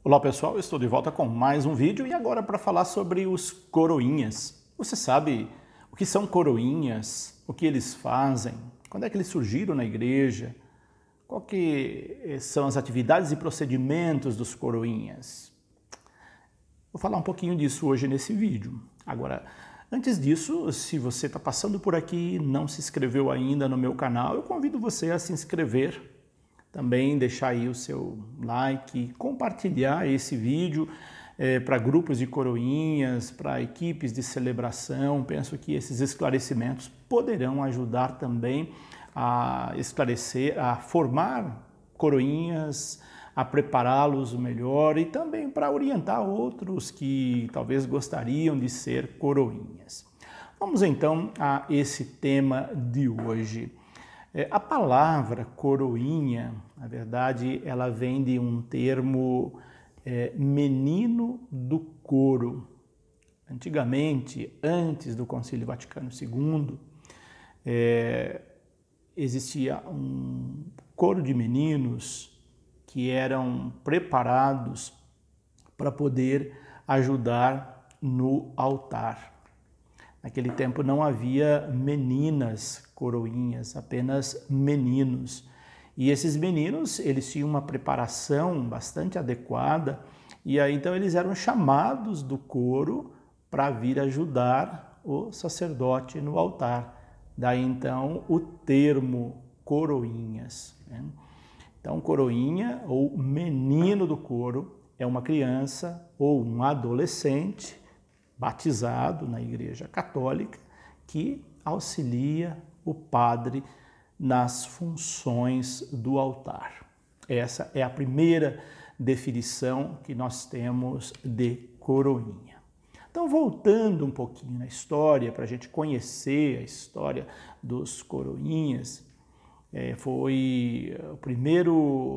Olá pessoal, eu estou de volta com mais um vídeo e agora para falar sobre os coroinhas. Você sabe o que são coroinhas? O que eles fazem? Quando é que eles surgiram na igreja? Qual que são as atividades e procedimentos dos coroinhas? Vou falar um pouquinho disso hoje nesse vídeo. Agora, antes disso, se você está passando por aqui e não se inscreveu ainda no meu canal, eu convido você a se inscrever. Também deixar aí o seu like, compartilhar esse vídeo para grupos de coroinhas, para equipes de celebração. Penso que esses esclarecimentos poderão ajudar também a esclarecer, a formar coroinhas, a prepará-los melhor e também para orientar outros que talvez gostariam de ser coroinhas. Vamos então a esse tema de hoje. A palavra coroinha, na verdade, ela vem de um termo menino do coro. Antigamente, antes do Concílio Vaticano II, existia um coro de meninos que eram preparados para poder ajudar no altar. Naquele tempo não havia meninas coroinhas, apenas meninos. E esses meninos, eles tinham uma preparação bastante adequada e aí então eles eram chamados do coro para vir ajudar o sacerdote no altar. Daí então o termo coroinhas, né? Então coroinha ou menino do coro é uma criança ou um adolescente batizado na Igreja Católica, que auxilia o padre nas funções do altar. Essa é a primeira definição que nós temos de coroinha. Então, voltando um pouquinho na história, para a gente conhecer a história dos coroinhas, foi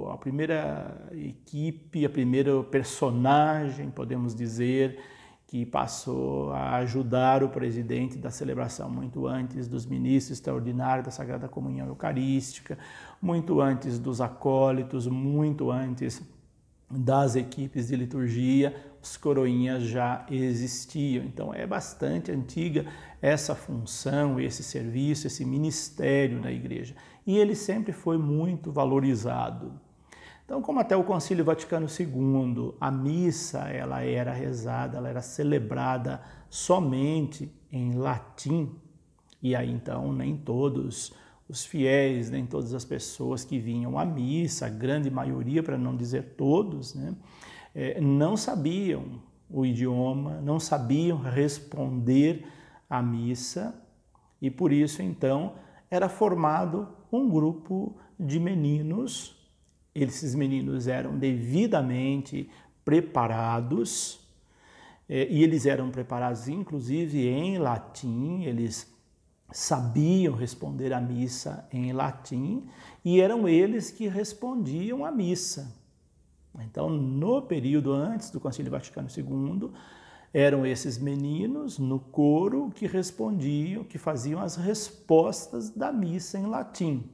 a primeira equipe, a primeira personagem, podemos dizer, que passou a ajudar o presidente da celebração muito antes dos ministros extraordinários da Sagrada Comunhão Eucarística, muito antes dos acólitos, muito antes das equipes de liturgia, os coroinhas já existiam. Então é bastante antiga essa função, esse serviço, esse ministério na igreja. E ele sempre foi muito valorizado. Então, como até o Concílio Vaticano II, a missa ela era rezada, ela era celebrada somente em latim, e aí então nem todos os fiéis, nem todas as pessoas que vinham à missa, a grande maioria, para não dizer todos, né, não sabiam o idioma, não sabiam responder à missa, e por isso então era formado um grupo de meninos. Esses meninos eram devidamente preparados e eles eram preparados inclusive em latim, eles sabiam responder à missa em latim e eram eles que respondiam à missa. Então, no período antes do Concílio Vaticano II, eram esses meninos no coro que respondiam, que faziam as respostas da missa em latim.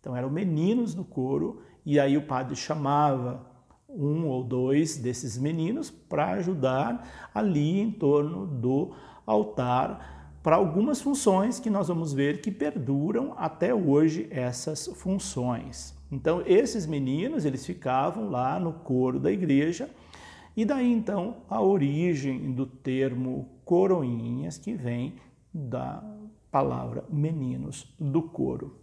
Então, eram meninos do coro. E aí o padre chamava um ou dois desses meninos para ajudar ali em torno do altar para algumas funções que nós vamos ver que perduram até hoje essas funções. Então esses meninos eles ficavam lá no coro da igreja e daí então a origem do termo coroinhas que vem da palavra meninos do coro.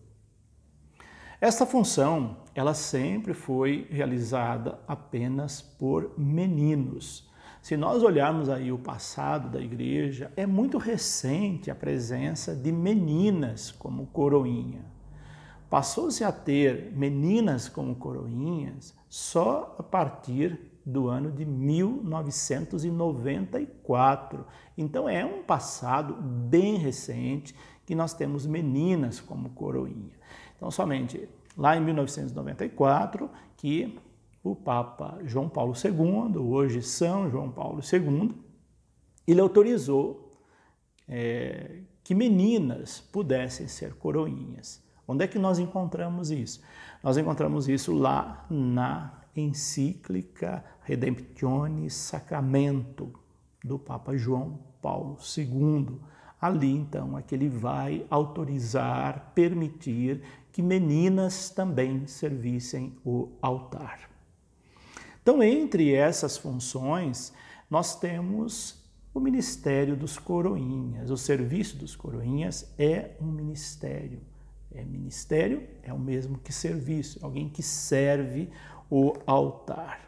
Esta função, ela sempre foi realizada apenas por meninos. Se nós olharmos aí o passado da igreja, é muito recente a presença de meninas como coroinha. Passou-se a ter meninas como coroinhas só a partir do ano de 1994. Então é um passado bem recente que nós temos meninas como coroinha. Então, somente lá em 1994, que o Papa João Paulo II, hoje São João Paulo II, ele autorizou que meninas pudessem ser coroinhas. Onde é que nós encontramos isso? Nós encontramos isso lá na encíclica Redemptionis Sacramento, do Papa João Paulo II. Ali, então, é que ele vai autorizar, permitir que meninas também servissem o altar. Então, entre essas funções, nós temos o ministério dos coroinhas. O serviço dos coroinhas é um ministério. Ministério é o mesmo que serviço, alguém que serve o altar.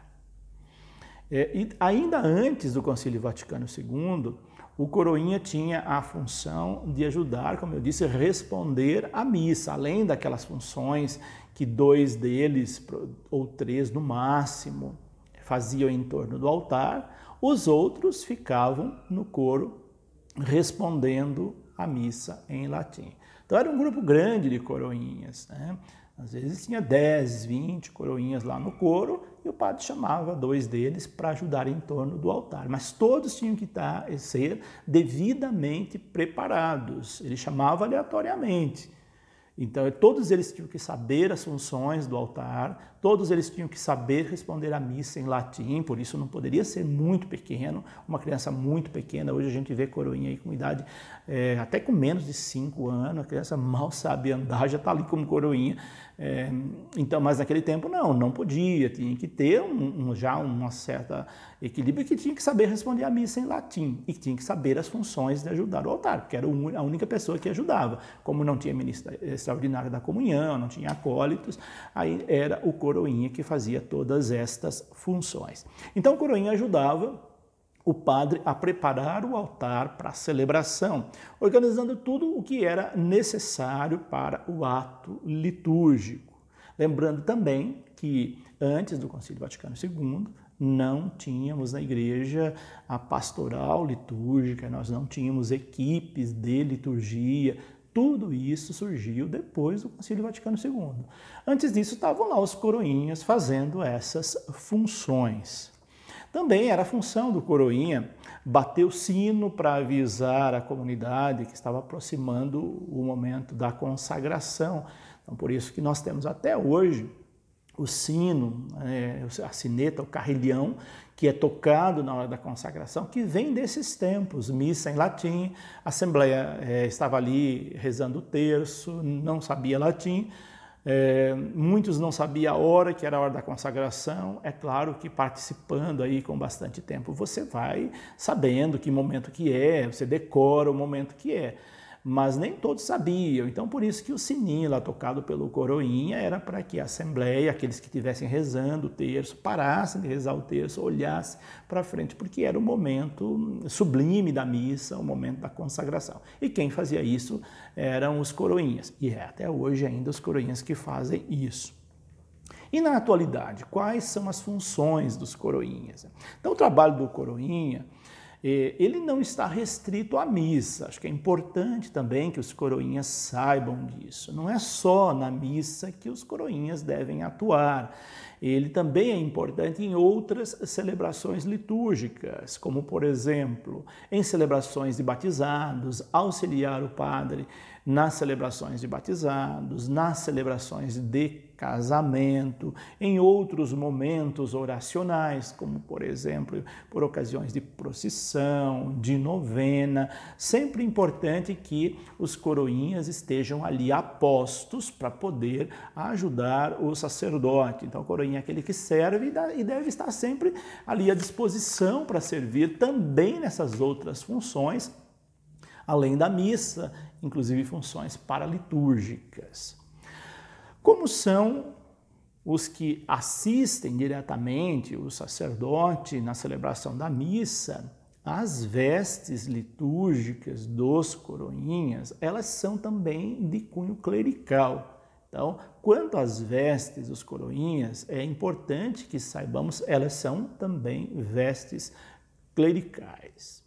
E ainda antes do Concílio Vaticano II, o coroinha tinha a função de ajudar, como eu disse, a responder à missa, além daquelas funções que 2 deles, ou 3 no máximo, faziam em torno do altar, os outros ficavam no coro respondendo à missa em latim. Então era um grupo grande de coroinhas, né? Às vezes tinha 10, 20 coroinhas lá no coro e o padre chamava 2 deles para ajudar em torno do altar. Mas todos tinham que ser devidamente preparados. Ele chamava aleatoriamente. Então, todos eles tinham que saber as funções do altar, todos eles tinham que saber responder à missa em latim, por isso não poderia ser muito pequeno, uma criança muito pequena. Hoje a gente vê coroinha aí com idade, até com menos de 5 anos, a criança mal sabe andar, já está ali como coroinha. Então, mas naquele tempo não podia, tinha que ter já uma certa equilíbrio, que tinha que saber responder à missa em latim e tinha que saber as funções de ajudar o altar, porque era a única pessoa que ajudava. Como não tinha ministra extraordinário da comunhão, não tinha acólitos, aí era o coroinha que fazia todas estas funções. Então o coroinha ajudava o padre a preparar o altar para a celebração, organizando tudo o que era necessário para o ato litúrgico. Lembrando também que antes do Concílio Vaticano II, não tínhamos na igreja a pastoral litúrgica, nós não tínhamos equipes de liturgia. Tudo isso surgiu depois do Concílio Vaticano II. Antes disso, estavam lá os coroinhas fazendo essas funções. Também era a função do coroinha bater o sino para avisar a comunidade que estava aproximando o momento da consagração. Então, por isso que nós temos até hoje o sino, a sineta, o carrilhão, que é tocado na hora da consagração, que vem desses tempos, missa em latim, a assembleia estava ali rezando o terço, não sabia latim, muitos não sabiam a hora, que era a hora da consagração. É claro que participando aí com bastante tempo, você vai sabendo que momento que é, você decora o momento que é. Mas nem todos sabiam, então por isso que o sininho lá tocado pelo coroinha era para que a assembleia, aqueles que estivessem rezando o terço, parassem de rezar o terço, olhassem para frente, porque era o momento sublime da missa, o momento da consagração. E quem fazia isso eram os coroinhas, e até hoje ainda os coroinhas que fazem isso. E na atualidade, quais são as funções dos coroinhas? Então o trabalho do coroinha, ele não está restrito à missa. Acho que é importante também que os coroinhas saibam disso. Não é só na missa que os coroinhas devem atuar. Ele também é importante em outras celebrações litúrgicas, como, por exemplo, em celebrações de batizados, auxiliar o padre nas celebrações de batizados, nas celebrações de casamento, em outros momentos oracionais, como, por exemplo, por ocasiões de procissão, de novena. Sempre importante que os coroinhas estejam ali apostos para poder ajudar o sacerdote. Então, o coroinha é aquele que serve e deve estar sempre ali à disposição para servir também nessas outras funções, além da missa, inclusive funções paralitúrgicas. Como são os que assistem diretamente o sacerdote na celebração da missa, as vestes litúrgicas dos coroinhas, elas são também de cunho clerical. Então, quanto às vestes dos coroinhas, é importante que saibamos, elas são também vestes clericais.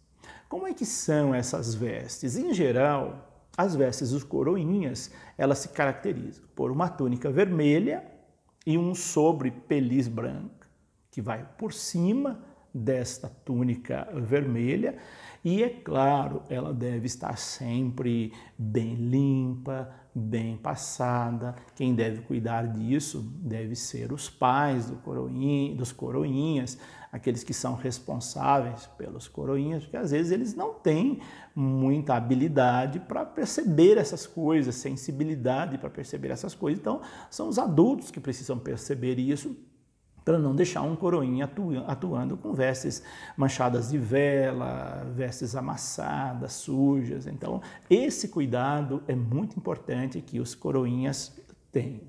Como é que são essas vestes? Em geral, as vestes dos coroinhas, elas se caracterizam por uma túnica vermelha e um sobrepeliz branco, que vai por cima desta túnica vermelha. E, é claro, ela deve estar sempre bem limpa, bem passada. Quem deve cuidar disso deve ser os pais dos coroinhas, aqueles que são responsáveis pelos coroinhas, porque às vezes eles não têm muita habilidade para perceber essas coisas, sensibilidade para perceber essas coisas. Então, são os adultos que precisam perceber isso, para não deixar um coroinha atuando com vestes manchadas de vela, vestes amassadas, sujas. Então, esse cuidado é muito importante que os coroinhas tenham.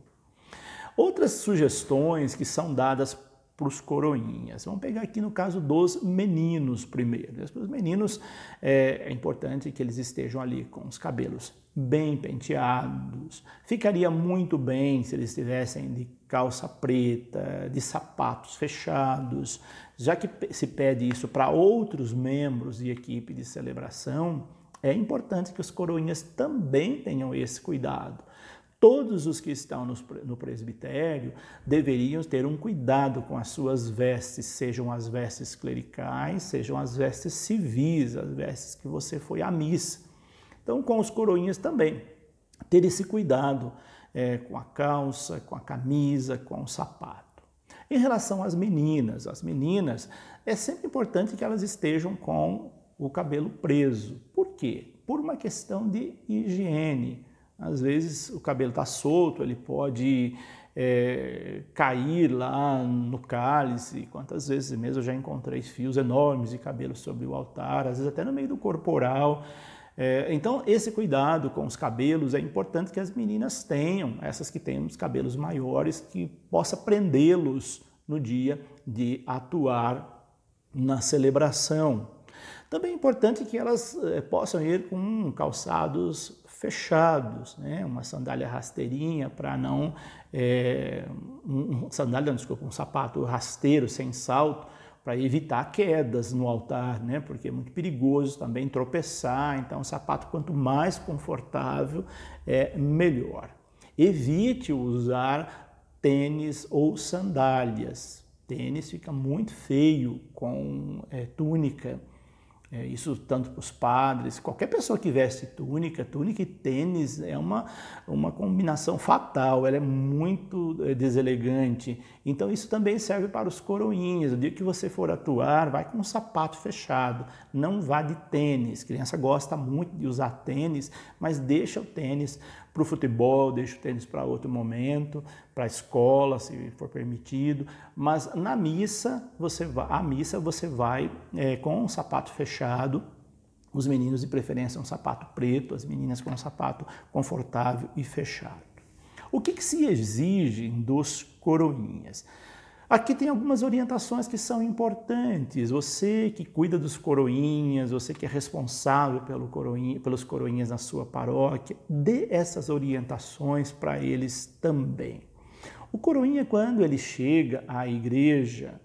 Outras sugestões que são dadas para os coroinhas. Vamos pegar aqui no caso dos meninos primeiro. Os meninos, é importante que eles estejam ali com os cabelos bem penteados. Ficaria muito bem se eles estivessem de calça preta, de sapatos fechados. Já que se pede isso para outros membros de equipe de celebração, é importante que os coroinhas também tenham esse cuidado. Todos os que estão no presbitério deveriam ter um cuidado com as suas vestes, sejam as vestes clericais, sejam as vestes civis, as vestes que você foi à missa. Então, com os coroinhas também, ter esse cuidado com a calça, com a camisa, com o sapato. Em relação às meninas, é sempre importante que elas estejam com o cabelo preso. Por quê? Por uma questão de higiene. Às vezes o cabelo está solto, ele pode cair lá no cálice. Quantas vezes mesmo eu já encontrei fios enormes de cabelo sobre o altar, às vezes até no meio do corporal. Então, esse cuidado com os cabelos é importante que as meninas tenham, essas que têm os cabelos maiores, que possa prendê-los no dia de atuar na celebração. Também é importante que elas possam ir com calçados fechados, né? Uma sandália rasteirinha para não... um sapato rasteiro sem salto, para evitar quedas no altar, né? Porque é muito perigoso também tropeçar. Então, o sapato, quanto mais confortável, é melhor. Evite usar tênis ou sandálias. Tênis fica muito feio com túnica. Isso tanto para os padres, qualquer pessoa que veste túnica e tênis é uma combinação fatal, ela é muito deselegante. Então isso também serve para os coroinhas. O dia que você for atuar, vai com um sapato fechado, não vá de tênis. A criança gosta muito de usar tênis, mas deixa o tênis para o futebol, deixa o tênis para outro momento, para a escola, se for permitido. Mas na missa, você vai com um sapato fechado, os meninos de preferência um sapato preto, as meninas com um sapato confortável e fechado. O que se exige dos coroinhas? Aqui tem algumas orientações que são importantes. Você que cuida dos coroinhas, você que é responsável pelos coroinhas na sua paróquia, dê essas orientações para eles também. O coroinha, quando ele chega à igreja,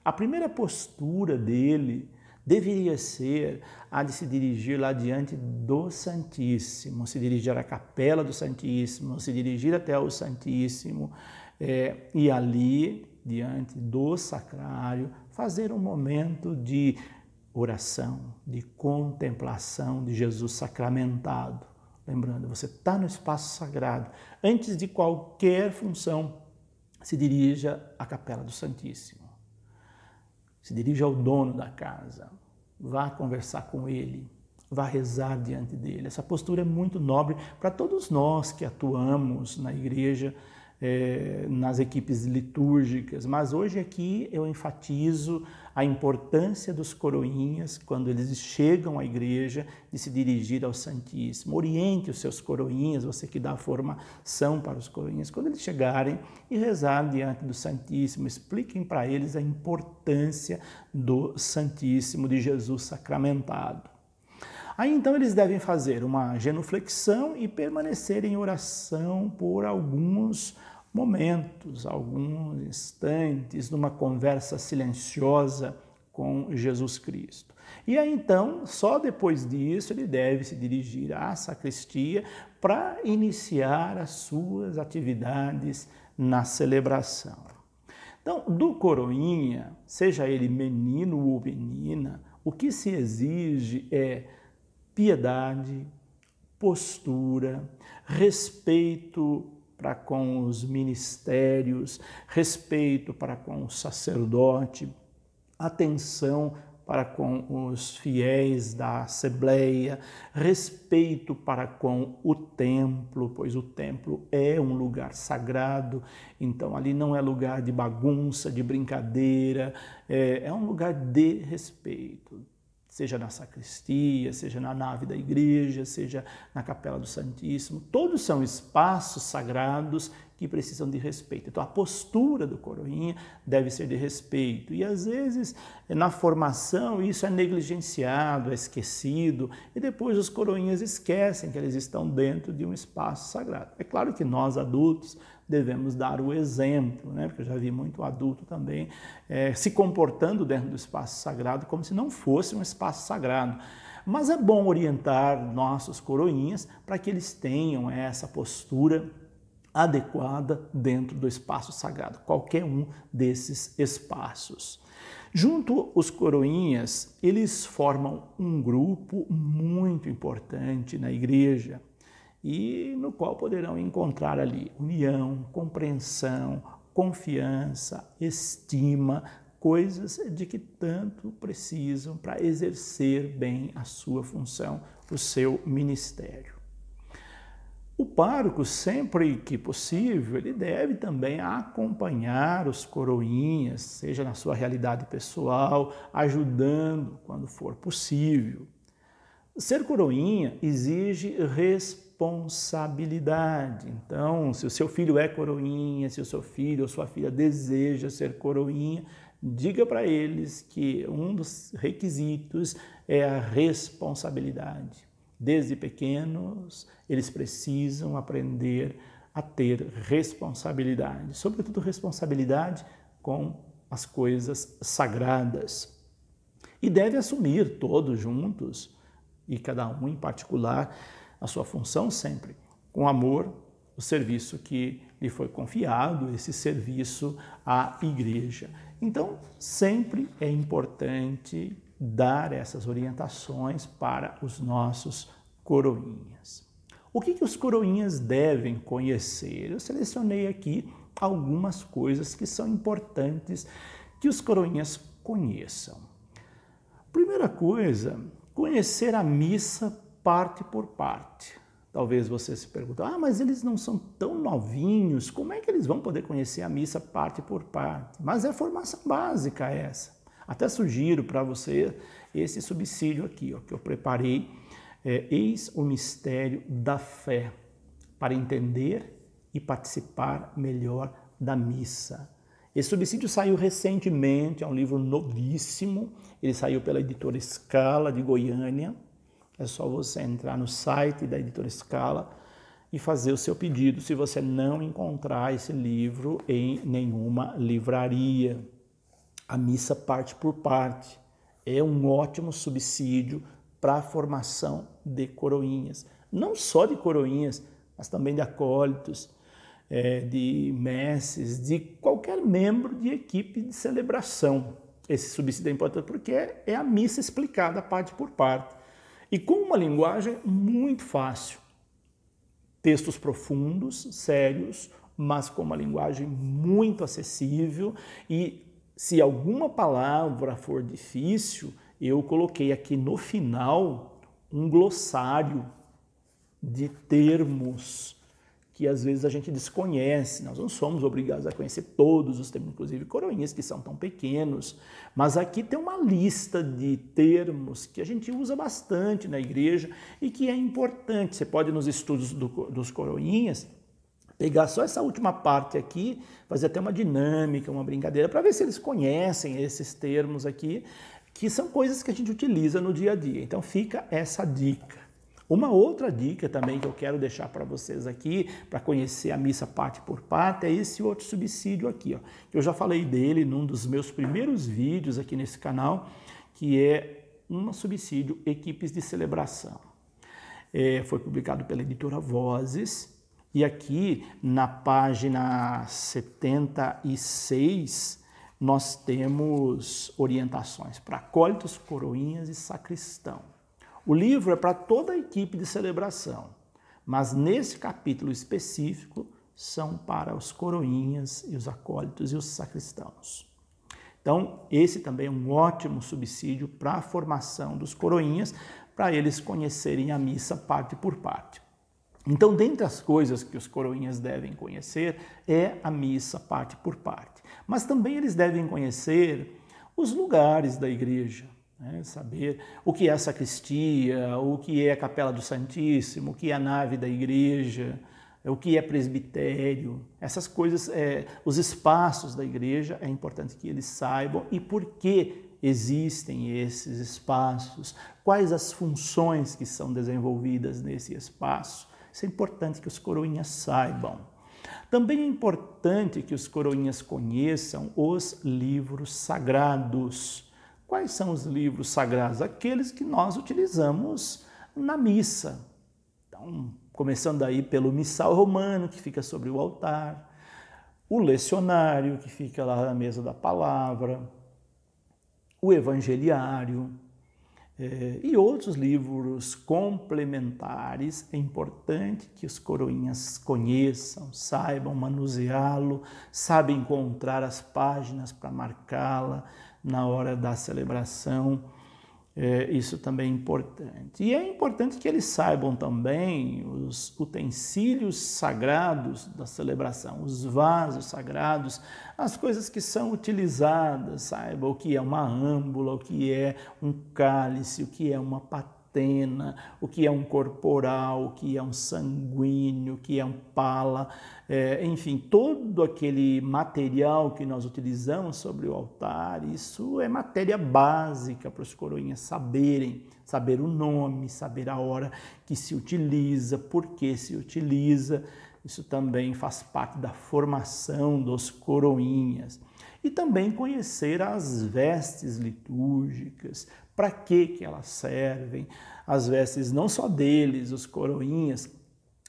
a primeira postura dele deveria ser a de se dirigir lá diante do Santíssimo, se dirigir à capela do Santíssimo, se dirigir até o Santíssimo e ali, diante do sacrário, fazer um momento de oração, de contemplação de Jesus sacramentado. Lembrando, você está no espaço sagrado. Antes de qualquer função, se dirija à capela do Santíssimo. Se dirija ao dono da casa. Vá conversar com ele. Vá rezar diante dele. Essa postura é muito nobre para todos nós que atuamos na igreja, nas equipes litúrgicas, mas hoje aqui eu enfatizo a importância dos coroinhas quando eles chegam à igreja de se dirigir ao Santíssimo. Oriente os seus coroinhas, você que dá a formação para os coroinhas, quando eles chegarem e rezar diante do Santíssimo, expliquem para eles a importância do Santíssimo, de Jesus sacramentado. Aí então eles devem fazer uma genuflexão e permanecer em oração por alguns momentos, alguns instantes, numa conversa silenciosa com Jesus Cristo. E aí então, só depois disso, ele deve se dirigir à sacristia para iniciar as suas atividades na celebração. Então, do coroinha, seja ele menino ou menina, o que se exige é piedade, postura, respeito para com os ministérios, respeito para com o sacerdote, atenção para com os fiéis da Assembleia, respeito para com o templo, pois o templo é um lugar sagrado, então ali não é lugar de bagunça, de brincadeira, é um lugar de respeito. Seja na sacristia, seja na nave da igreja, seja na capela do Santíssimo, todos são espaços sagrados que precisam de respeito. Então a postura do coroinha deve ser de respeito e às vezes na formação isso é negligenciado, é esquecido e depois os coroinhas esquecem que eles estão dentro de um espaço sagrado. É claro que nós adultos devemos dar o exemplo, né? Porque eu já vi muito adulto também se comportando dentro do espaço sagrado como se não fosse um espaço sagrado. Mas é bom orientar nossos coroinhas para que eles tenham essa postura adequada dentro do espaço sagrado, qualquer um desses espaços. Junto os coroinhas, eles formam um grupo muito importante na igreja, e no qual poderão encontrar ali união, compreensão, confiança, estima, coisas de que tanto precisam para exercer bem a sua função, o seu ministério. O pároco, sempre que possível, ele deve também acompanhar os coroinhas, seja na sua realidade pessoal, ajudando quando for possível. Ser coroinha exige responsabilidade. Então, se o seu filho é coroinha, se o seu filho ou sua filha deseja ser coroinha, diga para eles que um dos requisitos é a responsabilidade. Desde pequenos, eles precisam aprender a ter responsabilidade, sobretudo responsabilidade com as coisas sagradas. E deve assumir todos juntos, e cada um em particular, a sua função sempre, com amor, o serviço que lhe foi confiado, esse serviço à igreja. Então, sempre é importante dar essas orientações para os nossos coroinhas. O que os coroinhas devem conhecer? Eu selecionei aqui algumas coisas que são importantes que os coroinhas conheçam. Primeira coisa, conhecer a missa parte por parte. Talvez você se pergunte, mas eles não são tão novinhos, como é que eles vão poder conhecer a missa parte por parte? Mas é formação básica essa. Até sugiro para você esse subsídio aqui, que eu preparei, Eis o Mistério da Fé, para entender e participar melhor da missa. Esse subsídio saiu recentemente, é um livro novíssimo, ele saiu pela editora Scala de Goiânia. É só você entrar no site da editora Scala e fazer o seu pedido se você não encontrar esse livro em nenhuma livraria. A missa parte por parte é um ótimo subsídio para a formação de coroinhas. Não só de coroinhas, mas também de acólitos, de messes, de qualquer membro de equipe de celebração. Esse subsídio é importante porque é a missa explicada parte por parte. E com uma linguagem muito fácil. Textos profundos, sérios, mas com uma linguagem muito acessível. E se alguma palavra for difícil, eu coloquei aqui no final um glossário de termos que às vezes a gente desconhece. Nós não somos obrigados a conhecer todos os termos, inclusive coroinhas, que são tão pequenos. Mas aqui tem uma lista de termos que a gente usa bastante na igreja e que é importante. Você pode, nos estudos dos coroinhas, pegar só essa última parte aqui, fazer até uma dinâmica, uma brincadeira, para ver se eles conhecem esses termos aqui, que são coisas que a gente utiliza no dia a dia. Então fica essa dica. Uma outra dica também que eu quero deixar para vocês aqui, para conhecer a missa parte por parte, é esse outro subsídio aqui, que eu já falei dele num dos meus primeiros vídeos aqui nesse canal, que é um subsídio Equipes de Celebração. Foi publicado pela editora Vozes, e aqui na página 76 nós temos orientações para acólitos, coroinhas e sacristão. O livro é para toda a equipe de celebração, mas nesse capítulo específico são para os coroinhas e os acólitos e os sacristãos. Então, esse também é um ótimo subsídio para a formação dos coroinhas, para eles conhecerem a missa parte por parte. Então, dentre as coisas que os coroinhas devem conhecer é a missa parte por parte. Mas também eles devem conhecer os lugares da igreja, né? Saber o que é a sacristia, o que é a capela do Santíssimo, o que é a nave da igreja, o que é presbitério, essas coisas, os espaços da igreja, é importante que eles saibam e por que existem esses espaços, quais as funções que são desenvolvidas nesse espaço. Isso é importante que os coroinhas saibam. Também é importante que os coroinhas conheçam os livros sagrados. Quais são os livros sagrados? Aqueles que nós utilizamos na missa. Então, começando aí pelo missal romano, que fica sobre o altar, o lecionário, que fica lá na mesa da palavra, o evangeliário e outros livros complementares. É importante que os coroinhas conheçam, saibam manuseá-lo, sabem encontrar as páginas para marcá-la na hora da celebração. Isso também é importante. E é importante que eles saibam também os utensílios sagrados da celebração, os vasos sagrados, as coisas que são utilizadas, saibam o que é uma âmbula, o que é um cálice, o que é uma patena, o que é um corporal, o que é um sanguíneo, o que é um pala, enfim, todo aquele material que nós utilizamos sobre o altar, isso é matéria básica para os coroinhas saberem, saber o nome, saber a hora que se utiliza, por que se utiliza. Isso também faz parte da formação dos coroinhas. E também conhecer as vestes litúrgicas, para que elas servem, as vestes não só deles, os coroinhas,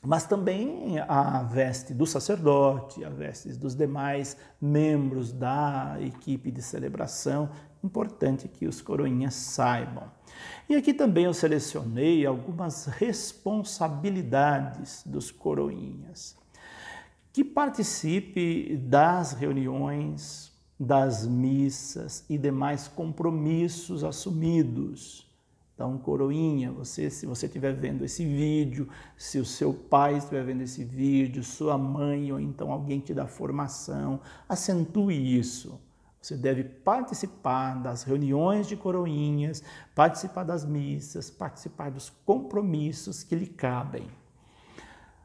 mas também a veste do sacerdote, a veste dos demais membros da equipe de celebração. Importante que os coroinhas saibam. E aqui também eu selecionei algumas responsabilidades dos coroinhas. Que participe das reuniões, das missas e demais compromissos assumidos. Então, coroinha, se você estiver vendo esse vídeo, se o seu pai estiver vendo esse vídeo, sua mãe ou então alguém que dá formação, acentue isso. Você deve participar das reuniões de coroinhas, participar das missas, participar dos compromissos que lhe cabem.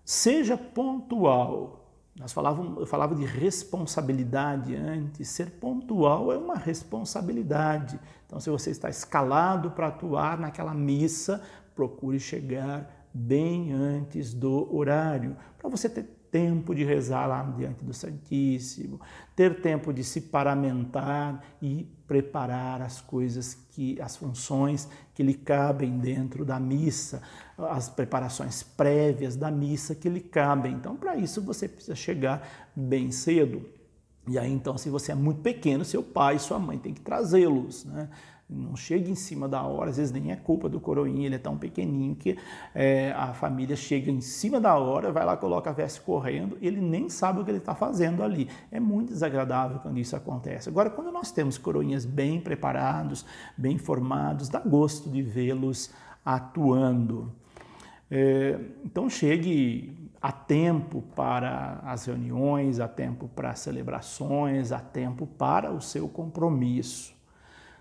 Seja pontual. Eu falava de responsabilidade antes. Ser pontual é uma responsabilidade. Então, se você está escalado para atuar naquela missa, procure chegar bem antes do horário, para você ter tempo de rezar lá diante do Santíssimo, ter tempo de se paramentar e preparar as coisas, as funções que lhe cabem dentro da missa, as preparações prévias da missa que lhe cabem. Então, para isso, você precisa chegar bem cedo. E aí, então, se você é muito pequeno, seu pai e sua mãe têm que trazê-los, né? Não chega em cima da hora, às vezes nem é culpa do coroinha, ele é tão pequenininho que a família chega em cima da hora, vai lá, coloca a veste correndo, ele nem sabe o que ele está fazendo ali. É muito desagradável quando isso acontece. Agora, quando nós temos coroinhas bem preparados, bem formados, dá gosto de vê-los atuando. Então, chegue a tempo para as reuniões, a tempo para as celebrações, a tempo para o seu compromisso.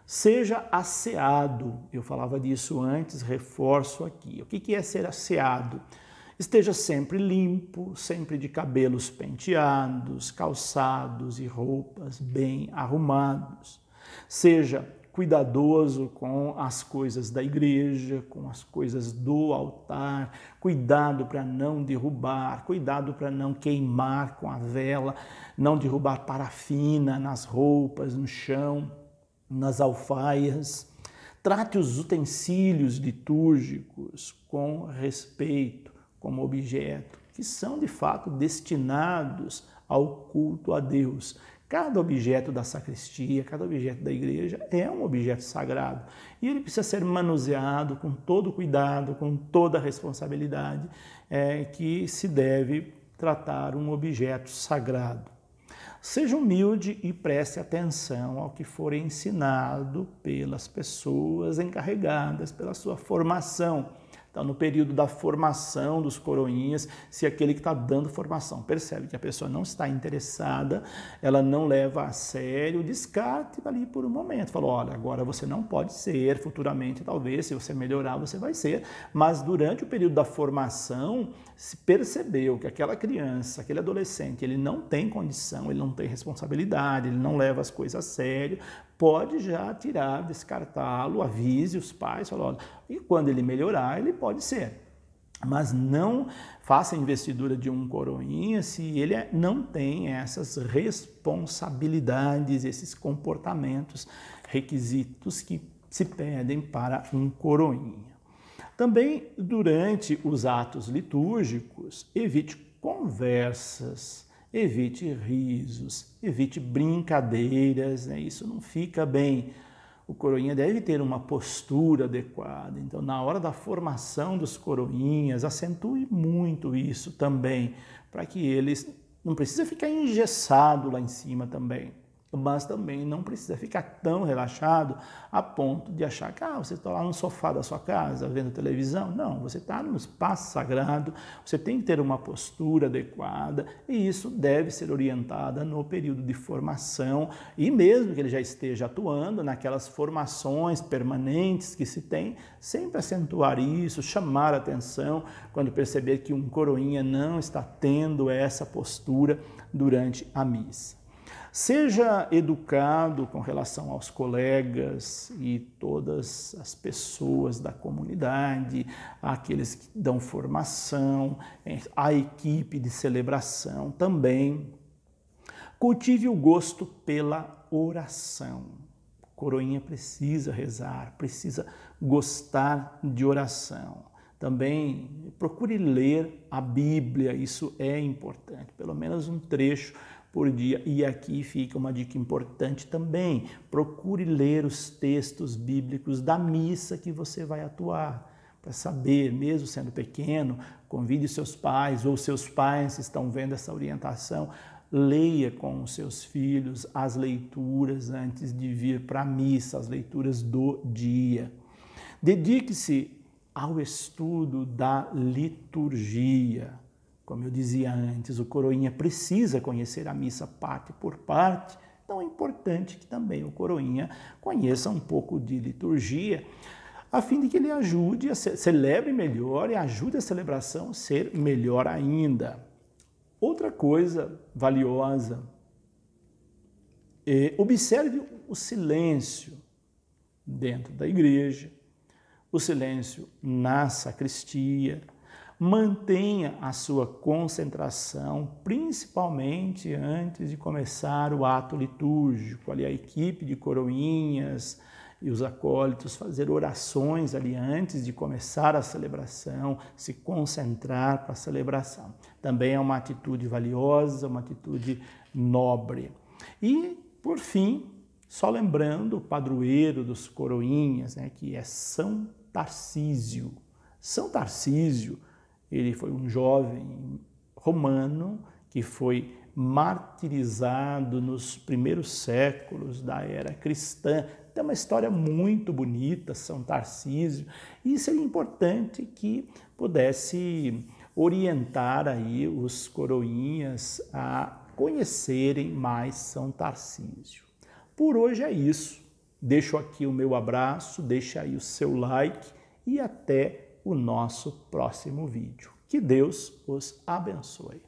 Seja asseado, eu falava disso antes, reforço aqui. O que é ser asseado? Esteja sempre limpo, sempre de cabelos penteados, calçados e roupas bem arrumados. Seja cuidadoso com as coisas da igreja, com as coisas do altar, cuidado para não derrubar, cuidado para não queimar com a vela, não derrubar parafina nas roupas, no chão, nas alfaias. Trate os utensílios litúrgicos com respeito, como objeto, que são de fato destinados ao culto a Deus. Cada objeto da sacristia, cada objeto da igreja é um objeto sagrado e ele precisa ser manuseado com todo cuidado, com toda a responsabilidade que se deve tratar um objeto sagrado. Seja humilde e preste atenção ao que for ensinado pelas pessoas encarregadas pela sua formação. Então, no período da formação dos coroinhas, se aquele que está dando formação percebe que a pessoa não está interessada, ela não leva a sério, descarte ali por um momento. Fala, olha, agora você não pode ser, futuramente talvez, se você melhorar, você vai ser. Mas durante o período da formação, se percebeu que aquela criança, aquele adolescente, ele não tem condição, ele não tem responsabilidade, ele não leva as coisas a sério, pode já tirar, descartá-lo, avise os pais, fala, olha, e quando ele melhorar, ele pode ser. Mas não faça a investidura de um coroinha se ele não tem essas responsabilidades, esses comportamentos, requisitos que se pedem para um coroinha. Também, durante os atos litúrgicos, evite conversas, evite risos, evite brincadeiras, né? Isso não fica bem. O coroinha deve ter uma postura adequada. Então, na hora da formação dos coroinhas, acentue muito isso também, para que eles não precisem ficar engessados lá em cima também, mas também não precisa ficar tão relaxado a ponto de achar que você está lá no sofá da sua casa vendo televisão. Não, você está no espaço sagrado, você tem que ter uma postura adequada e isso deve ser orientada no período de formação e mesmo que ele já esteja atuando naquelas formações permanentes que se tem, sempre acentuar isso, chamar a atenção quando perceber que um coroinha não está tendo essa postura durante a missa. Seja educado com relação aos colegas e todas as pessoas da comunidade, aqueles que dão formação, a equipe de celebração também. Cultive o gosto pela oração. Coroinha precisa rezar, precisa gostar de oração. Também procure ler a Bíblia, isso é importante, pelo menos um trecho por dia. E aqui fica uma dica importante também. Procure ler os textos bíblicos da missa que você vai atuar. Para saber, mesmo sendo pequeno, convide seus pais ou seus pais estão vendo essa orientação. Leia com os seus filhos as leituras antes de vir para a missa, as leituras do dia. Dedique-se ao estudo da liturgia. Como eu dizia antes, o coroinha precisa conhecer a missa parte por parte, então é importante que também o coroinha conheça um pouco de liturgia, a fim de que ele ajude, celebre melhor e ajude a celebração a ser melhor ainda. Outra coisa valiosa, observe o silêncio dentro da igreja, o silêncio na sacristia. Mantenha a sua concentração, principalmente antes de começar o ato litúrgico. Ali a equipe de coroinhas e os acólitos fazer orações ali antes de começar a celebração, se concentrar para a celebração. Também é uma atitude valiosa, uma atitude nobre. E, por fim, só lembrando o padroeiro dos coroinhas, né, que é São Tarcísio. São Tarcísio, ele foi um jovem romano que foi martirizado nos primeiros séculos da era cristã. Tem uma história muito bonita, São Tarcísio, e seria importante que pudesse orientar aí os coroinhas a conhecerem mais São Tarcísio. Por hoje é isso. Deixo aqui o meu abraço, deixa aí o seu like e até o nosso próximo vídeo. Que Deus os abençoe.